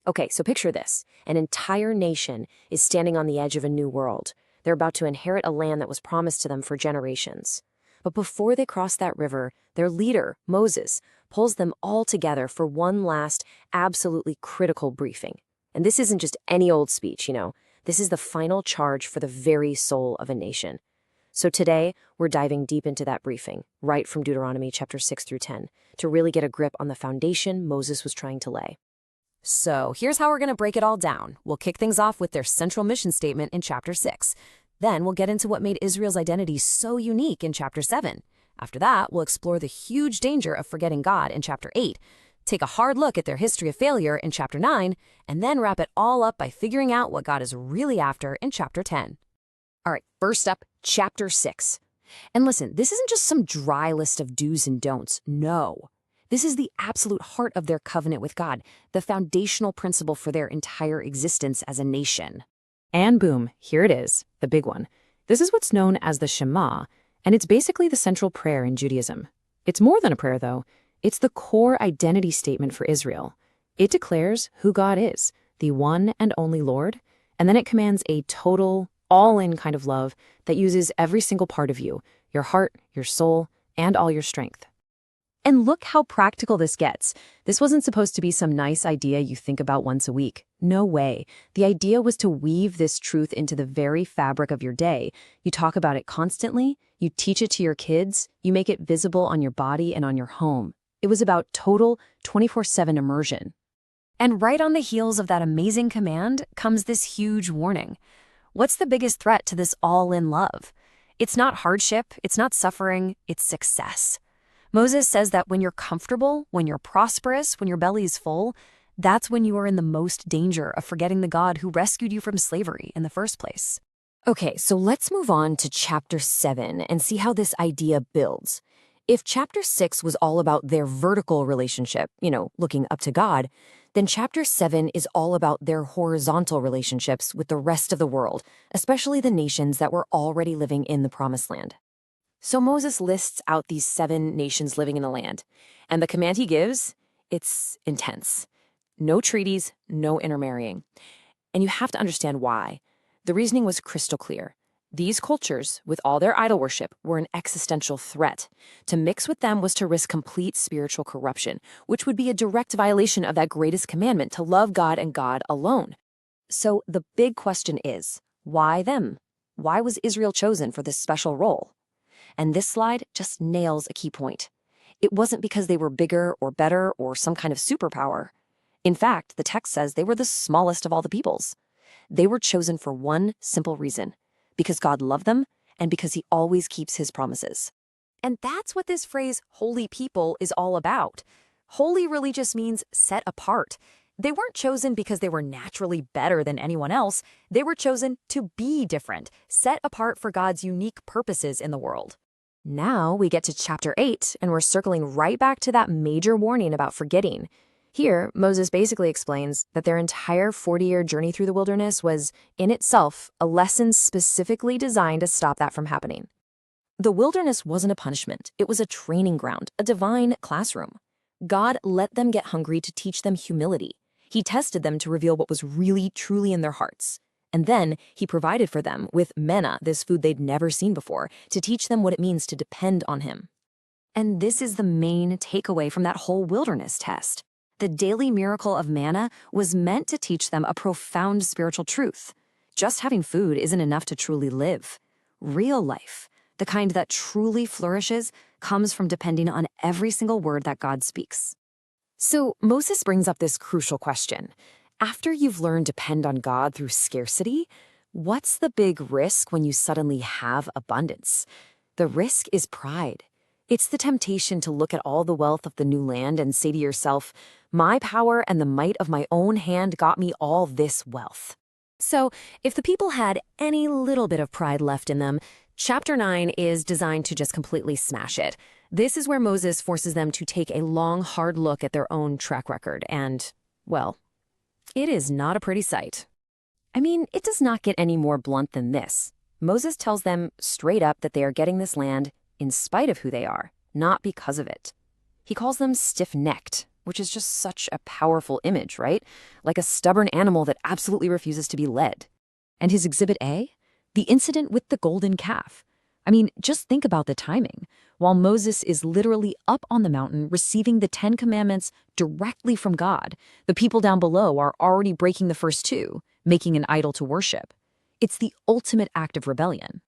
Okay, so picture this. An entire nation is standing on the edge of a new world. They're about to inherit a land that was promised to them for generations. But before they cross that river, their leader, Moses, pulls them all together for one last, absolutely critical briefing. And this isn't just any old speech, This is the final charge for the very soul of a nation. So today, we're diving deep into that briefing, right from Deuteronomy chapter 6 through 10, to really get a grip on the foundation Moses was trying to lay. So here's how we're going to break it all down. We'll kick things off with their central mission statement in chapter 6. Then we'll get into what made Israel's identity so unique in chapter 7. After that, we'll explore the huge danger of forgetting God in chapter 8, take a hard look at their history of failure in chapter 9, and then wrap it all up by figuring out what God is really after in chapter 10. All right, first up, chapter 6. And listen, this isn't just some dry list of do's and don'ts. No. This is the absolute heart of their covenant with God, the foundational principle for their entire existence as a nation. And boom, here it is, the big one. This is what's known as the Shema, and it's basically the central prayer in Judaism. It's more than a prayer, though. It's the core identity statement for Israel. It declares who God is, the one and only Lord, and then it commands a total, all-in kind of love that uses every single part of you, your heart, your soul, and all your strength. And look how practical this gets. This wasn't supposed to be some nice idea you think about once a week. No way. The idea was to weave this truth into the very fabric of your day. You talk about it constantly, you teach it to your kids, you make it visible on your body and on your home. It was about total 24/7 immersion. And right on the heels of that amazing command comes this huge warning. What's the biggest threat to this all-in love? It's not hardship, it's not suffering, it's success. Moses says that when you're comfortable, when you're prosperous, when your belly's full, that's when you are in the most danger of forgetting the God who rescued you from slavery in the first place. Okay, so let's move on to chapter 7 and see how this idea builds. If chapter 6 was all about their vertical relationship, looking up to God, then chapter 7 is all about their horizontal relationships with the rest of the world, especially the nations that were already living in the Promised Land. So Moses lists out these 7 nations living in the land, and the command he gives, it's intense. No treaties, no intermarrying. And you have to understand why. The reasoning was crystal clear. These cultures, with all their idol worship, were an existential threat. To mix with them was to risk complete spiritual corruption, which would be a direct violation of that greatest commandment to love God and God alone. So the big question is, why them? Why was Israel chosen for this special role? And this slide just nails a key point. It wasn't because they were bigger or better or some kind of superpower. In fact, the text says they were the smallest of all the peoples. They were chosen for one simple reason, because God loved them and because he always keeps his promises. And that's what this phrase, holy people, is all about. Holy really just means set apart. They weren't chosen because they were naturally better than anyone else. They were chosen to be different, set apart for God's unique purposes in the world. Now we get to chapter 8, and we're circling right back to that major warning about forgetting. Here, Moses basically explains that their entire 40-year journey through the wilderness was, in itself, a lesson specifically designed to stop that from happening. The wilderness wasn't a punishment. It was a training ground, a divine classroom. God let them get hungry to teach them humility. He tested them to reveal what was really, truly in their hearts. And then he provided for them with manna, this food they'd never seen before, to teach them what it means to depend on him. And this is the main takeaway from that whole wilderness test. The daily miracle of manna was meant to teach them a profound spiritual truth. Just having food isn't enough to truly live. Real life, the kind that truly flourishes, comes from depending on every single word that God speaks. So Moses brings up this crucial question. After you've learned to depend on God through scarcity, what's the big risk when you suddenly have abundance? The risk is pride. It's the temptation to look at all the wealth of the new land and say to yourself, my power and the might of my own hand got me all this wealth. So if the people had any little bit of pride left in them, chapter 9 is designed to just completely smash it. This is where Moses forces them to take a long, hard look at their own track record and, well, it is not a pretty sight. I mean, it does not get any more blunt than this. Moses tells them straight up that they are getting this land in spite of who they are, not because of it. He calls them stiff-necked, which is just such a powerful image, right? Like a stubborn animal that absolutely refuses to be led. And his Exhibit A? The incident with the golden calf. I mean, just think about the timing. While Moses is literally up on the mountain receiving the 10 Commandments directly from God, the people down below are already breaking the first two, making an idol to worship. It's the ultimate act of rebellion.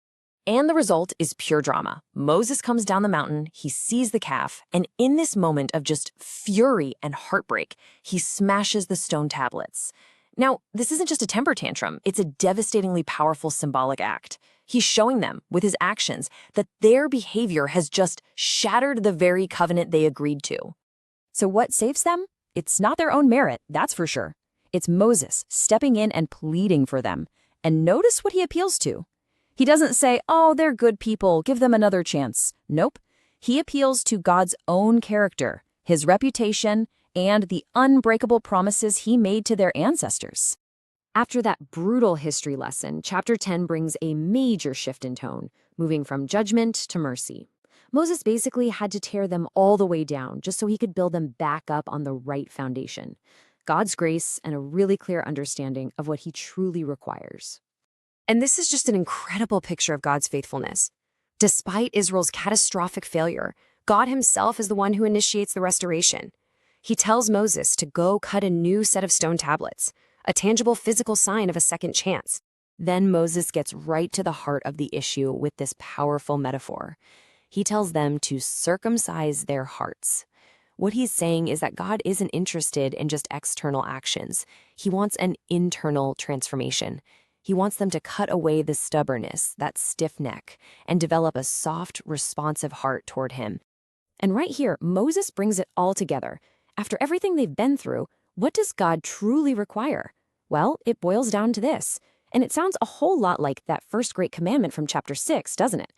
And the result is pure drama. Moses comes down the mountain, he sees the calf, and in this moment of just fury and heartbreak, he smashes the stone tablets. Now, this isn't just a temper tantrum, it's a devastatingly powerful symbolic act. He's showing them, with his actions, that their behavior has just shattered the very covenant they agreed to. So what saves them? It's not their own merit, that's for sure. It's Moses stepping in and pleading for them. And notice what he appeals to. He doesn't say, oh, they're good people, give them another chance. Nope. He appeals to God's own character, his reputation, and the unbreakable promises he made to their ancestors. After that brutal history lesson, chapter 10 brings a major shift in tone, moving from judgment to mercy. Moses basically had to tear them all the way down just so he could build them back up on the right foundation. God's grace and a really clear understanding of what he truly requires. And this is just an incredible picture of God's faithfulness. Despite Israel's catastrophic failure, God himself is the one who initiates the restoration. He tells Moses to go cut a new set of stone tablets, a tangible physical sign of a second chance. Then Moses gets right to the heart of the issue with this powerful metaphor. He tells them to circumcise their hearts. What he's saying is that God isn't interested in just external actions. He wants an internal transformation. He wants them to cut away the stubbornness, that stiff neck, and develop a soft, responsive heart toward him. And right here, Moses brings it all together. After everything they've been through, what does God truly require? Well, it boils down to this. And it sounds a whole lot like that first great commandment from chapter 6, doesn't it?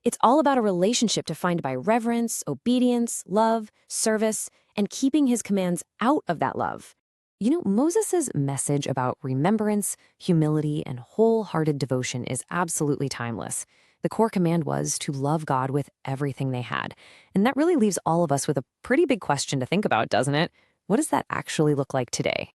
It's all about a relationship defined by reverence, obedience, love, service, and keeping his commands out of that love. You know, Moses' message about remembrance, humility, and wholehearted devotion is absolutely timeless. The core command was to love God with everything they had. And that really leaves all of us with a pretty big question to think about, doesn't it? What does that actually look like today?